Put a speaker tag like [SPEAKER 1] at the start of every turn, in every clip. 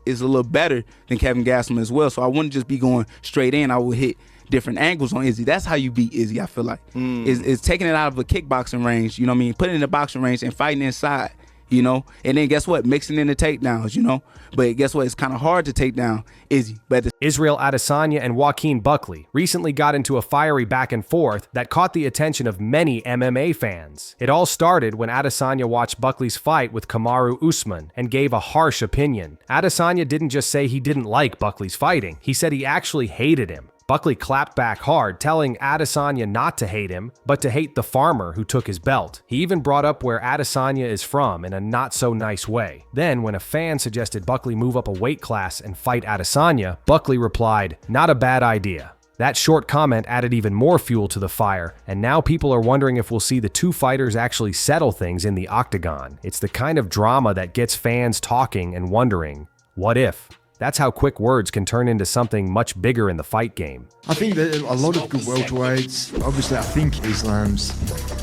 [SPEAKER 1] is a little better than Kevin Gastelum as well. So I wouldn't just be going straight in. I would hit different angles on Izzy. That's how you beat Izzy, I feel like. Is taking it out of a kickboxing range, you know what I mean? Putting it in the boxing range and fighting inside, you know? And then guess what? Mixing in the takedowns, you know? But guess what? It's kind of hard to take down Izzy. But
[SPEAKER 2] Israel Adesanya and Joaquin Buckley recently got into a fiery back and forth that caught the attention of many MMA fans. It all started when Adesanya watched Buckley's fight with Kamaru Usman and gave a harsh opinion. Adesanya didn't just say he didn't like Buckley's fighting, he said he actually hated him. Buckley clapped back hard, telling Adesanya not to hate him, but to hate the farmer who took his belt. He even brought up where Adesanya is from in a not-so-nice way. Then, when a fan suggested Buckley move up a weight class and fight Adesanya, Buckley replied, "Not a bad idea." That short comment added even more fuel to the fire, and now people are wondering if we'll see the two fighters actually settle things in the octagon. It's the kind of drama that gets fans talking and wondering, what if? That's how quick words can turn into something much bigger in the fight game.
[SPEAKER 3] I think that a lot of good welterweights, obviously I think Islam's,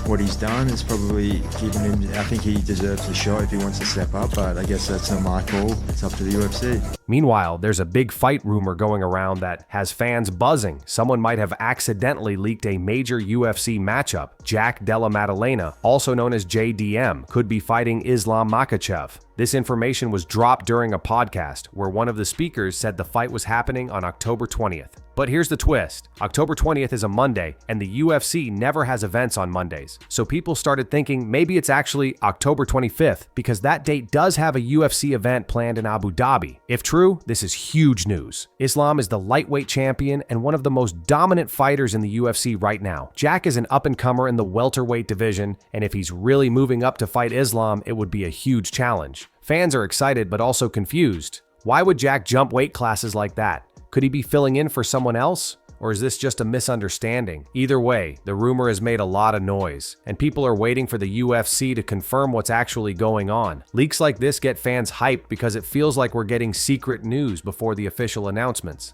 [SPEAKER 3] what he's done is probably given him, I think he deserves a shot if he wants to step up, but I guess that's not my call. It's up to the UFC.
[SPEAKER 2] Meanwhile, there's a big fight rumor going around that has fans buzzing. Someone might have accidentally leaked a major UFC matchup. Jack Della Maddalena, also known as JDM, could be fighting Islam Makhachev. This information was dropped during a podcast where one of the speakers said the fight was happening on October 20th. But here's the twist. October 20th is a Monday, and the UFC never has events on Mondays. So people started thinking maybe it's actually October 25th, because that date does have a UFC event planned in Abu Dhabi. If true, this is huge news. Islam is the lightweight champion and one of the most dominant fighters in the UFC right now. Jack is an up-and-comer in the welterweight division, and if he's really moving up to fight Islam, it would be a huge challenge. Fans are excited but also confused. Why would Jack jump weight classes like that? Could he be filling in for someone else? Or is this just a misunderstanding? Either way, the rumor has made a lot of noise, and people are waiting for the UFC to confirm what's actually going on. Leaks like this get fans hyped because it feels like we're getting secret news before the official announcements.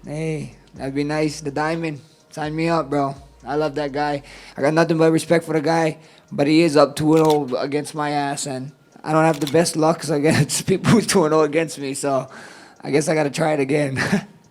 [SPEAKER 4] Hey, that'd be nice. The Diamond, sign me up, bro. I love that guy. I got nothing but respect for the guy, but he is up 2-0 against my ass, and I don't have the best luck against people who 2-0 against me, so I guess I gotta try it again.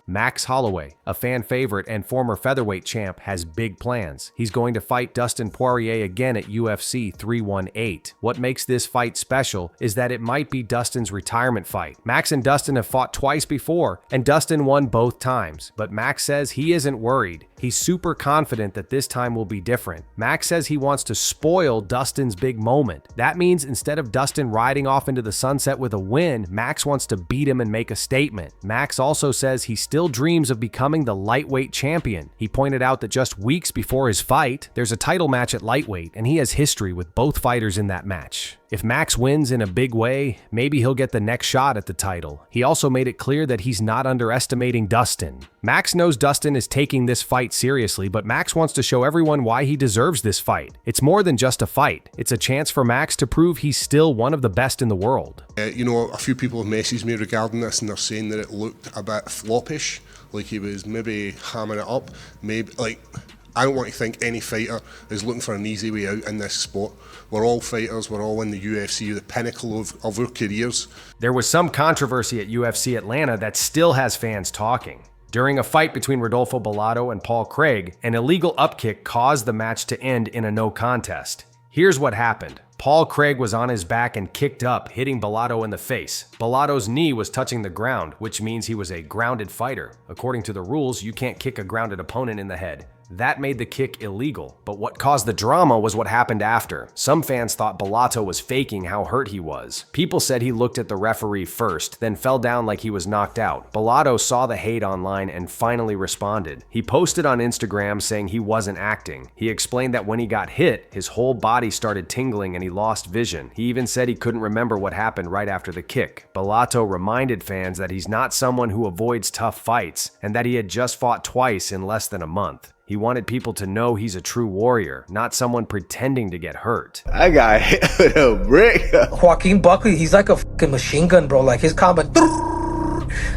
[SPEAKER 2] Max Holloway, a fan favorite and former featherweight champ, has big plans. He's going to fight Dustin Poirier again at UFC 318. What makes this fight special is that it might be Dustin's retirement fight. Max and Dustin have fought twice before, and Dustin won both times. But Max says he isn't worried. He's super confident that this time will be different. Max says he wants to spoil Dustin's big moment. That means instead of Dustin riding off into the sunset with a win, Max wants to beat him and make a statement. Max also says he still dreams of becoming the lightweight champion. He pointed out that just weeks before his fight, there's a title match at lightweight, and he has history with both fighters in that match. If Max wins in a big way, maybe he'll get the next shot at the title. He also made it clear that he's not underestimating Dustin. Max knows Dustin is taking this fight seriously, but Max wants to show everyone why he deserves this fight. It's more than just a fight. It's a chance for Max to prove he's still one of the best in the world.
[SPEAKER 5] You know, a few people have messaged me regarding this, and they're saying that it looked a bit floppish, like he was maybe hamming it up. Maybe, like, I don't want to think any fighter is looking for an easy way out in this sport. We're all fighters, we're all in the UFC, the pinnacle of our careers.
[SPEAKER 2] There was some controversy at UFC Atlanta that still has fans talking. During a fight between Rodolfo Bolato and Paul Craig, an illegal upkick caused the match to end in a no contest. Here's what happened. Paul Craig was on his back and kicked up, hitting Bolato in the face. Bolato's knee was touching the ground, which means he was a grounded fighter. According to the rules, you can't kick a grounded opponent in the head. That made the kick illegal, but what caused the drama was what happened after. Some fans thought Bolato was faking how hurt he was. People said he looked at the referee first, then fell down like he was knocked out. Bolato saw the hate online and finally responded. He posted on Instagram saying he wasn't acting. He explained that when he got hit, his whole body started tingling and he lost vision. He even said he couldn't remember what happened right after the kick. Bolato reminded fans that he's not someone who avoids tough fights, and that he had just fought twice in less than a month. He wanted people to know he's a true warrior, not someone pretending to get hurt.
[SPEAKER 6] I got hit with a brick.
[SPEAKER 7] Joaquin Buckley, he's like a fucking machine gun, bro. Like his combo,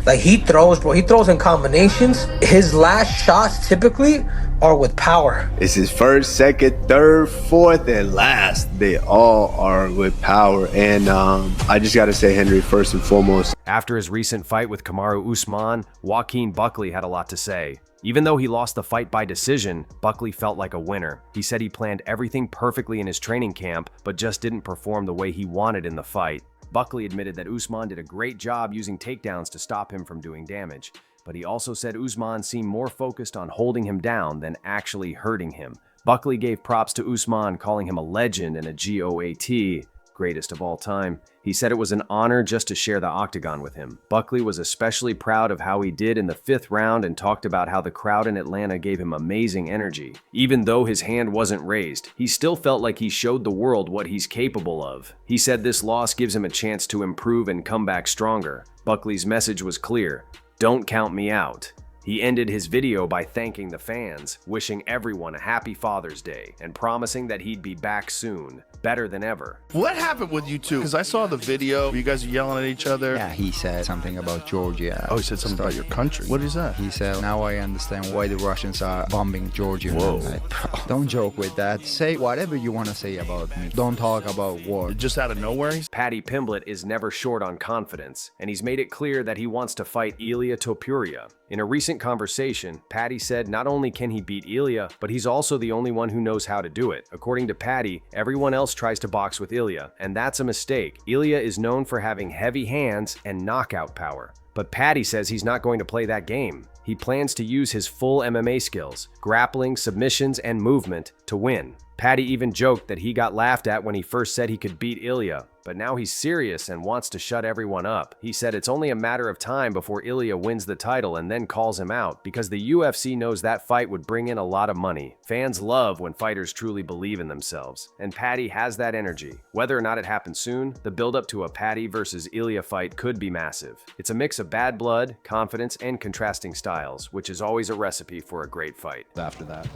[SPEAKER 7] like he throws, bro. He throws in combinations. His last shots typically are with power.
[SPEAKER 6] It's his first, second, third, fourth, and last. They all are with power. And I just got to say, Henry, first and foremost.
[SPEAKER 2] After his recent fight with Kamaru Usman, Joaquin Buckley had a lot to say. Even though he lost the fight by decision, Buckley felt like a winner. He said he planned everything perfectly in his training camp, but just didn't perform the way he wanted in the fight. Buckley admitted that Usman did a great job using takedowns to stop him from doing damage. But he also said Usman seemed more focused on holding him down than actually hurting him. Buckley gave props to Usman, calling him a legend and a GOAT, greatest of all time. He said it was an honor just to share the octagon with him. Buckley was especially proud of how he did in the 5th round and talked about how the crowd in Atlanta gave him amazing energy. Even though his hand wasn't raised, he still felt like he showed the world what he's capable of. He said this loss gives him a chance to improve and come back stronger. Buckley's message was clear: don't count me out. He ended his video by thanking the fans, wishing everyone a happy Father's Day, and promising that he'd be back soon, better than ever.
[SPEAKER 8] What happened with you two? Because I saw the video, you guys are yelling at each other.
[SPEAKER 9] Yeah, he said something about Georgia.
[SPEAKER 8] Oh, he said something about your country. What is that?
[SPEAKER 9] He said, now I understand why the Russians are bombing Georgia.
[SPEAKER 8] Whoa.
[SPEAKER 9] Like, bro, don't joke with that. Say whatever you want to say about me. Don't talk about war.
[SPEAKER 8] Just out of nowhere?
[SPEAKER 2] Paddy Pimblett is never short on confidence, and he's made it clear that he wants to fight Ilia Topuria. In a recent conversation, Paddy said not only can he beat Ilia, but he's also the only one who knows how to do it. According to Paddy, everyone else tries to box with Ilia, and that's a mistake. Ilia is known for having heavy hands and knockout power. But Paddy says he's not going to play that game. He plans to use his full MMA skills, grappling, submissions, and movement to win. Paddy even joked that he got laughed at when he first said he could beat Ilia, but now he's serious and wants to shut everyone up. He said it's only a matter of time before Ilia wins the title and then calls him out, because the UFC knows that fight would bring in a lot of money. Fans love when fighters truly believe in themselves, and Paddy has that energy. Whether or not it happens soon, the build-up to a Paddy versus Ilia fight could be massive. It's a mix of bad blood, confidence, and contrasting styles, which is always a recipe for a great fight.
[SPEAKER 10] After that.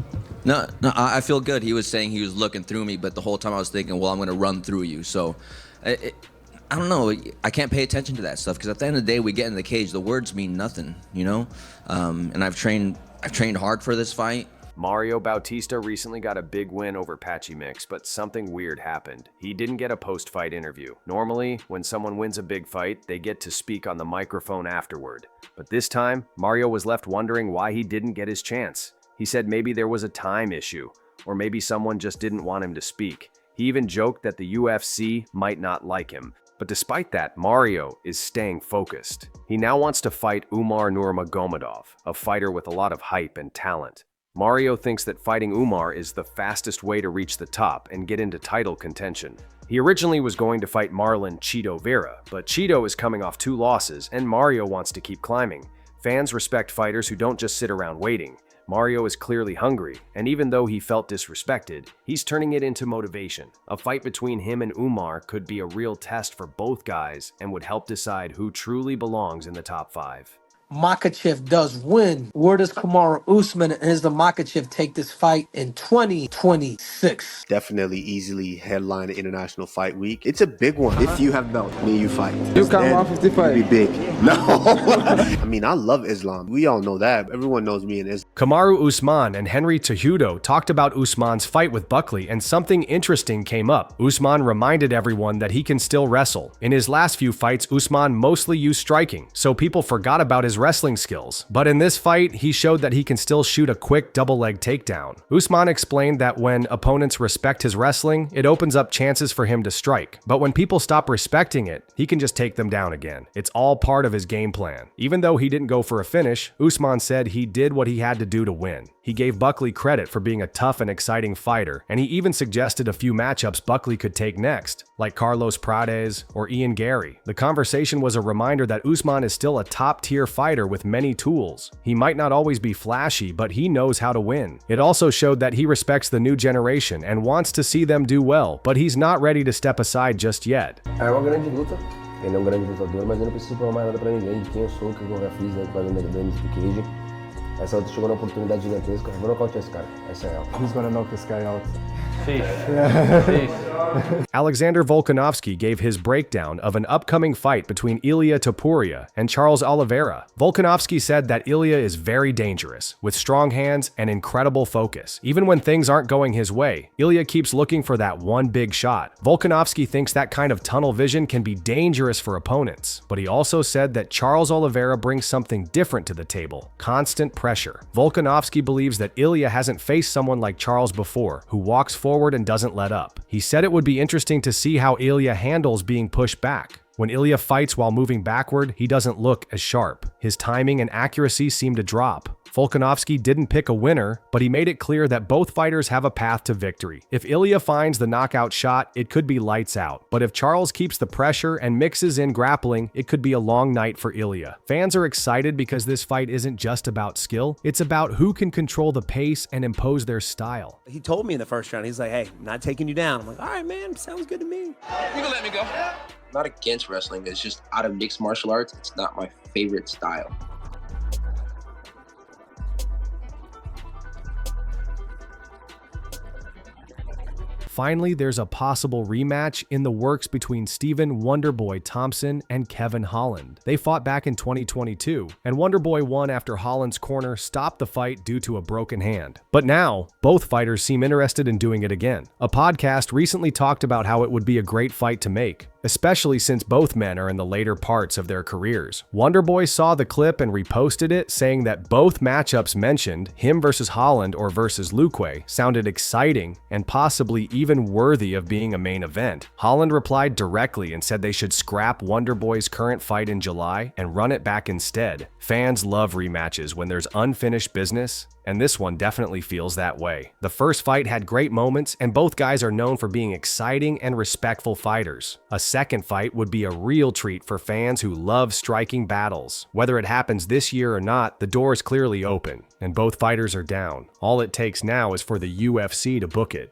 [SPEAKER 10] No, I feel good. He was saying he was looking through me, but the whole time I was thinking, well, I'm going to run through you. So, I don't know. I can't pay attention to that stuff because at the end of the day, we get in the cage. The words mean nothing, you know. And I've trained hard for this fight.
[SPEAKER 2] Mario Bautista recently got a big win over Patchy Mix, but something weird happened. He didn't get a post-fight interview. Normally, when someone wins a big fight, they get to speak on the microphone afterward. But this time, Mario was left wondering why he didn't get his chance. He said maybe there was a time issue, or maybe someone just didn't want him to speak. He even joked that the UFC might not like him. But despite that, Mario is staying focused. He now wants to fight Umar Nurmagomedov, a fighter with a lot of hype and talent. Mario thinks that fighting Umar is the fastest way to reach the top and get into title contention. He originally was going to fight Marlon Chito Vera, but Chito is coming off 2 losses and Mario wants to keep climbing. Fans respect fighters who don't just sit around waiting. Mario is clearly hungry, and even though he felt disrespected, he's turning it into motivation. A fight between him and Umar could be a real test for both guys and would help decide who truly belongs in the top 5.
[SPEAKER 7] Makhachev does win. Where does Kamaru Usman and Islam Makhachev take this fight in 2026?
[SPEAKER 6] Definitely easily headline the International Fight Week. It's a big one.
[SPEAKER 11] If you have belt,
[SPEAKER 6] Me and you fight.
[SPEAKER 11] you come off 55.
[SPEAKER 6] Be big. No. I mean, I love Islam. We all know that. Everyone knows me and Islam.
[SPEAKER 2] Kamaru Usman and Henry Cejudo talked about Usman's fight with Buckley, and something interesting came up. Usman reminded everyone that he can still wrestle. In his last few fights, Usman mostly used striking, so people forgot about his wrestling skills. But in this fight, he showed that he can still shoot a quick double leg takedown. Usman explained that when opponents respect his wrestling, it opens up chances for him to strike. But when people stop respecting it, he can just take them down again. It's all part of his game plan. Even though he didn't go for a finish, Usman said he did what he had to do to win. He gave Buckley credit for being a tough and exciting fighter, and he even suggested a few matchups Buckley could take next, like Carlos Prates or Ian Gary. The conversation was a reminder that Usman is still a top-tier fighter with many tools. He might not always be flashy, but he knows how to win. It also showed that he respects the new generation and wants to see them do well, but he's not ready to step aside just yet.
[SPEAKER 12] É uma grande luta. Ele é um grande lutador, mas eu não preciso provar mais nada pra ninguém de quem eu sou, o que eu já fiz dentro do cage. Essa outra chegou na oportunidade gigantesca. Vou nocaute esse cara. Essa é ela.
[SPEAKER 11] He's gonna knock this guy out.
[SPEAKER 2] Alexander Vulcganowski gave his breakdown of an upcoming fight between Ilia Topuria and Charles Oliveira. Vulcganowski said that Ilia is very dangerous, with strong hands and incredible focus. Even when things aren't going his way, Ilia keeps looking for that one big shot. Vulcganowski thinks that kind of tunnel vision can be dangerous for opponents, but he also said that Charles Oliveira brings something different to the table: constant pressure. Vulcganowski believes that Ilia hasn't faced someone like Charles before, who walks forward and doesn't let up. He said it would be interesting to see how Ilia handles being pushed back. When Ilia fights while moving backward, he doesn't look as sharp. His timing and accuracy seem to drop. Vulcganowski didn't pick a winner, but he made it clear that both fighters have a path to victory. If Ilia finds the knockout shot, it could be lights out. But if Charles keeps the pressure and mixes in grappling, it could be a long night for Ilia. Fans are excited because this fight isn't just about skill, it's about who can control the pace and impose their style.
[SPEAKER 13] He told me in the first round, he's like, hey, I'm not taking you down. I'm like, all right, man, sounds good to me.
[SPEAKER 14] You can let me go. I'm not against wrestling. It's just out of mixed martial arts, it's not my favorite style.
[SPEAKER 2] Finally, there's a possible rematch in the works between Stephen Wonderboy Thompson and Kevin Holland. They fought back in 2022, and Wonderboy won after Holland's corner stopped the fight due to a broken hand. But now, both fighters seem interested in doing it again. A podcast recently talked about how it would be a great fight to make, especially since both men are in the later parts of their careers. Wonderboy saw the clip and reposted it, saying that both matchups mentioned, him versus Holland or versus Luque, sounded exciting and possibly even worthy of being a main event. Holland replied directly and said they should scrap Wonderboy's current fight in July and run it back instead. Fans love rematches when there's unfinished business, and this one definitely feels that way. The first fight had great moments, and both guys are known for being exciting and respectful fighters. A second fight would be a real treat for fans who love striking battles. Whether it happens this year or not, the door is clearly open, and both fighters are down. All it takes now is for the UFC to book it.